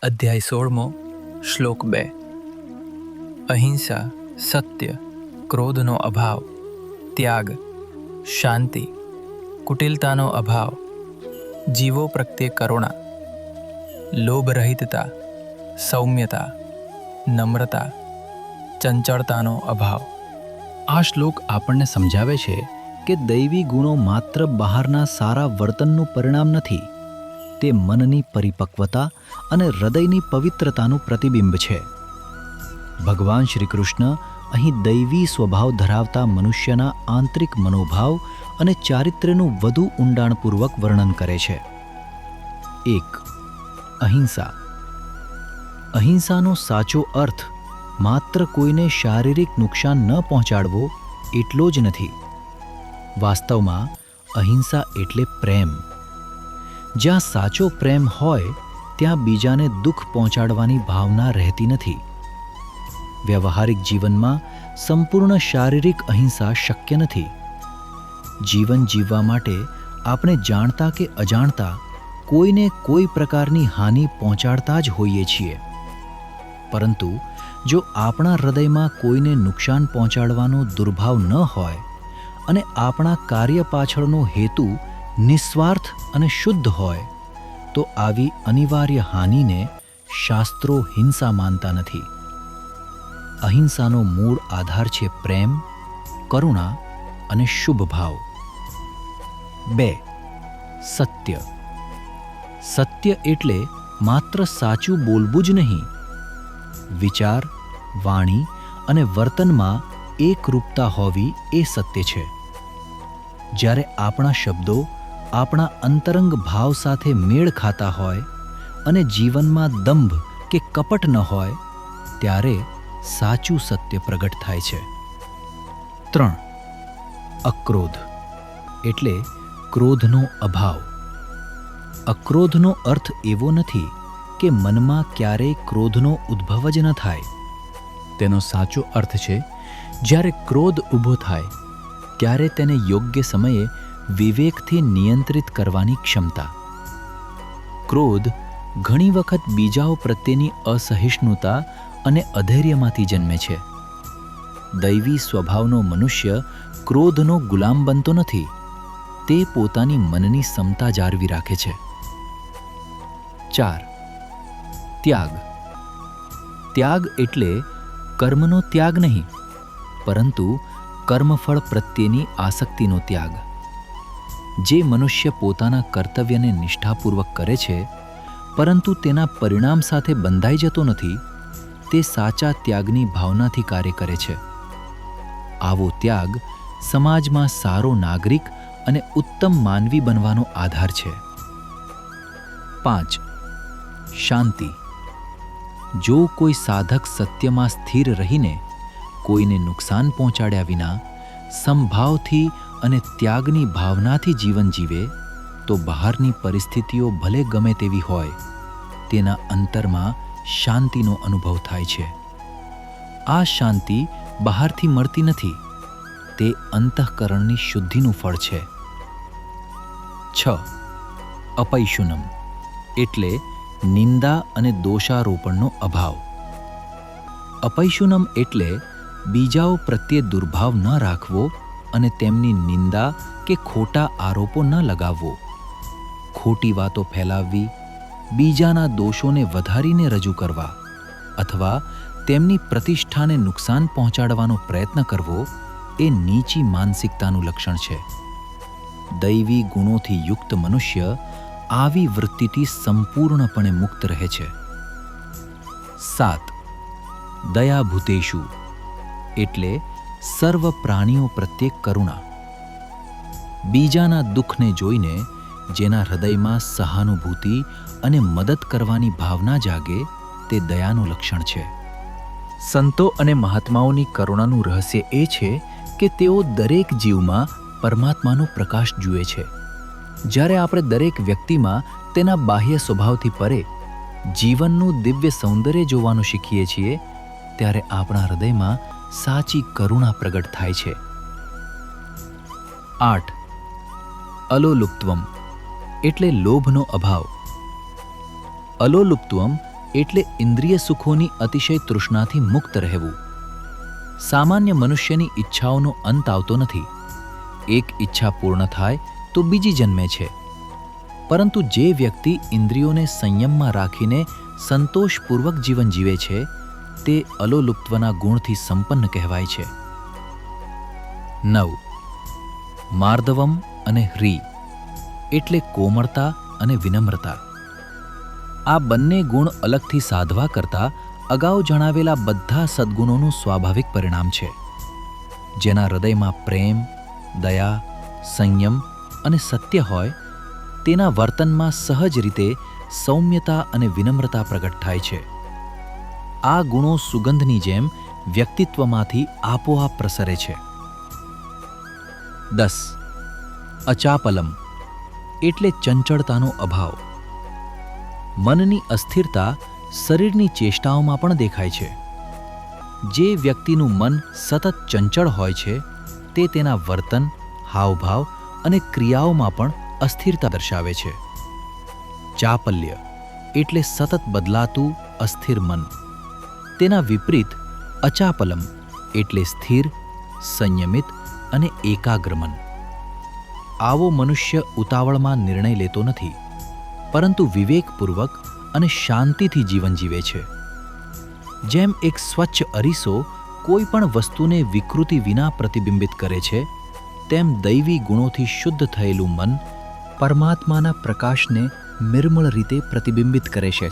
અધ્યાય 16 શ્લોક 2 અહિંસા, સત્ય, ક્રોધનો અભાવ, ત્યાગ, શાંતિ, કુટિલતાનો અભાવ, જીવો પ્રત્યે કરુણા, લોભરહિતતા, સૌમ્યતા, નમ્રતા, ચંચળતાનો અભાવ. આ શ્લોક આપણને સમજાવે છે કે દૈવી ગુણો માત્ર બહારના સારા વર્તનનું પરિણામ નથી, તે મનની પરિપક્વતા અને હૃદયની પવિત્રતાનું પ્રતિબિંબ છે. ભગવાન શ્રી કૃષ્ણ અહીં દૈવી સ્વભાવ ધરાવતા મનુષ્યના આંતરિક મનોભાવ અને ચારિત્ર્યનું વધુ ઊંડાણપૂર્વક વર્ણન કરે છે. 1. અહિંસા. અહિંસાનો સાચો અર્થ માત્ર કોઈને શારીરિક નુકસાન ન પહોંચાડવો એટલો જ નથી. વાસ્તવમાં અહિંસા એટલે પ્રેમ. જ્યાં સાચો પ્રેમ હોય ત્યાં બીજાને દુઃખ પહોંચાડવાની ભાવના રહેતી નથી. વ્યવહારિક જીવનમાં સંપૂર્ણ શારીરિક અહિંસા શક્ય નથી. જીવન જીવવા માટે આપણે જાણતા કે અજાણતા કોઈને કોઈ પ્રકારની હાનિ પહોંચાડતા જ હોઈએ છીએ. પરંતુ જો આપણા હૃદયમાં કોઈને નુકસાન પહોંચાડવાનો દુર્ભાવ ન હોય અને આપણા કાર્ય પાછળનો હેતુ નિસ્વાર્થ અને શુદ્ધ હોય તો આવી અનિવાર્ય હાનિને શાસ્ત્રો હિંસા માનતા નથી. અહિંસાનો મૂળ આધાર છે પ્રેમ, કરુણા અને શુભ ભાવ. 2. સત્ય. સત્ય એટલે માત્ર સાચું બોલવું જ નહીં. વિચાર, વાણી અને વર્તનમાં એકરૂપતા હોવી એ સત્ય છે. જ્યારે આપણા શબ્દો આપણા અંતરંગ ભાવ સાથે મેળ ખાતા હોય અને જીવનમાં દંભ કે કપટ ન હોય ત્યારે સાચું સત્ય પ્રગટ થાય છે. 3. અક્રોધ એટલે ક્રોધનો અભાવ. અક્રોધનો અર્થ એવો નથી કે મનમાં ક્યારેય ક્રોધનો ઉદ્ભવ જ ન થાય. તેનો સાચો અર્થ છે જ્યારે ક્રોધ ઊભો થાય ત્યારે તેને યોગ્ય સમયે વિવેકથી નિયંત્રિત કરવાની ક્ષમતા. ક્રોધ ઘણી વખત બીજાઓ પ્રત્યેની અસહિષ્ણુતા અને અધૈર્યમાંથી જન્મે છે. દૈવી સ્વભાવનો મનુષ્ય ક્રોધનો ગુલામ બનતો નથી, તે પોતાની મનની સમતા જાળવી રાખે છે. 4. ત્યાગ. ત્યાગ એટલે કર્મનો ત્યાગ નહીં, પરંતુ કર્મફળ પ્રત્યેની આસક્તિનો ત્યાગ. જે મનુષ્ય પોતાના કર્તવ્યને નિષ્ઠાપૂર્વક કરે છે પરંતુ તેના પરિણામ સાથે બંધાઈ જતો નથી, તે સાચા ત્યાગની ભાવનાથી કાર્ય કરે છે. આવો ત્યાગ સમાજમાં સારો નાગરિક અને ઉત્તમ માનવી બનવાનો આધાર છે. 5. શાંતિ. જો કોઈ સાધક સત્યમાં સ્થિર રહીને કોઈને નુકસાન પહોંચાડ્યા વિના સમભાવથી અને ત્યાગની ભાવનાથી જીવન જીવે તો બહારની પરિસ્થિતિઓ ભલે ગમે તેવી હોય, તેના અંતરમાં શાંતિનો અનુભવ થાય છે. આ શાંતિ બહારથી મળતી નથી, તે અંતઃકરણની શુદ્ધિનું ફળ છે. 6. અપૈશુનમ એટલે નિંદા અને દોષારોપણનો અભાવ. અપૈશુનમ એટલે બીજાઓ પ્રત્યે દુર્ભાવ ન રાખવો અને તેમની નિંદા કે ખોટા આરોપો ન લગાવવો. ખોટી વાતો ફેલાવવી, બીજાના દોષોને વધારીને રજૂ કરવા અથવા તેમની પ્રતિષ્ઠાને નુકસાન પહોંચાડવાનો પ્રયત્ન કરવો એ નીચી માનસિકતાનું લક્ષણ છે. દૈવી ગુણોથી યુક્ત મનુષ્ય આવી વૃત્તિથી સંપૂર્ણપણે મુક્ત રહે છે. 7. દયાભૂતેષુ એટલે સર્વ પ્રાણીઓ પ્રત્યે કરુણા. બીજાના દુઃખને જોઈને જેના હૃદયમાં સહાનુભૂતિ અને મદદ કરવાની ભાવના જાગે તે દયાનું લક્ષણ છે. સંતો અને મહાત્માઓની કરુણાનું રહસ્ય એ છે કે તેઓ દરેક જીવમાં પરમાત્માનો પ્રકાશ જુએ છે. જ્યારે આપણે દરેક વ્યક્તિમાં તેના બાહ્ય સ્વભાવથી પરે જીવનનું દિવ્ય સૌંદર્ય જોવાનું શીખીએ છીએ ત્યારે આપણા હૃદયમાં સાચી કરુણા પ્રગટ થાય છે. 8. અલોલુપ્ત્વમ એટલે લોભનો અભાવ. અલોલુપ્ત્વમ એટલે ઇન્દ્રિય સુખોની અતિશય તૃષ્ણાથી મુક્ત રહેવું. સામાન્ય મનુષ્યની ઈચ્છાઓનો અંત આવતો નથી. એક ઈચ્છા પૂર્ણ થાય તો બીજી જન્મે છે. પરંતુ જે વ્યક્તિ ઇન્દ્રિયોને સંયમમાં રાખીને સંતોષપૂર્વક જીવન જીવે છે તે અલોલુપ્ત્વના ગુણથી સંપન્ન કહેવાય છે. 9. માર્દવમ અને હ્રી એટલે કોમળતા અને વિનમ્રતા. આ બંને ગુણ અલગથી સાધવા કરતાં અગાઉ જણાવેલા બધા સદ્ગુણોનું સ્વાભાવિક પરિણામ છે. જેના હૃદયમાં પ્રેમ, દયા, સંયમ અને સત્ય હોય તેના વર્તનમાં સહજ રીતે સૌમ્યતા અને વિનમ્રતા પ્રગટ થાય છે. આ ગુણો સુગંધની જેમ વ્યક્તિત્વમાંથી આપોઆપ પ્રસરે છે. 10. અચાપલમ એટલે ચંચળતાનો અભાવ. મનની અસ્થિરતા શરીરની ચેષ્ટાઓમાં પણ દેખાય છે. જે વ્યક્તિનું મન સતત ચંચળ હોય છે તે તેના વર્તન, હાવભાવ અને ક્રિયાઓમાં પણ અસ્થિરતા દર્શાવે છે. ચાપલ્ય એટલે સતત બદલાતું અસ્થિર મન. તેના વિપરીત અચાપલમ એટલે સ્થિર, સંયમિત અને એકાગ્ર મન. આવો મનુષ્ય ઉતાવળમાં નિર્ણય લેતો નથી, પરંતુ વિવેકપૂર્વક અને શાંતિથી જીવન જીવે છે. જેમ એક સ્વચ્છ અરીસો કોઈ પણ વસ્તુને વિકૃતિ વિના પ્રતિબિંબિત કરે છે, તેમ દૈવી ગુણોથી શુદ્ધ થયેલું મન પરમાત્માના પ્રકાશને નિર્મળ રીતે પ્રતિબિંબિત કરે છે.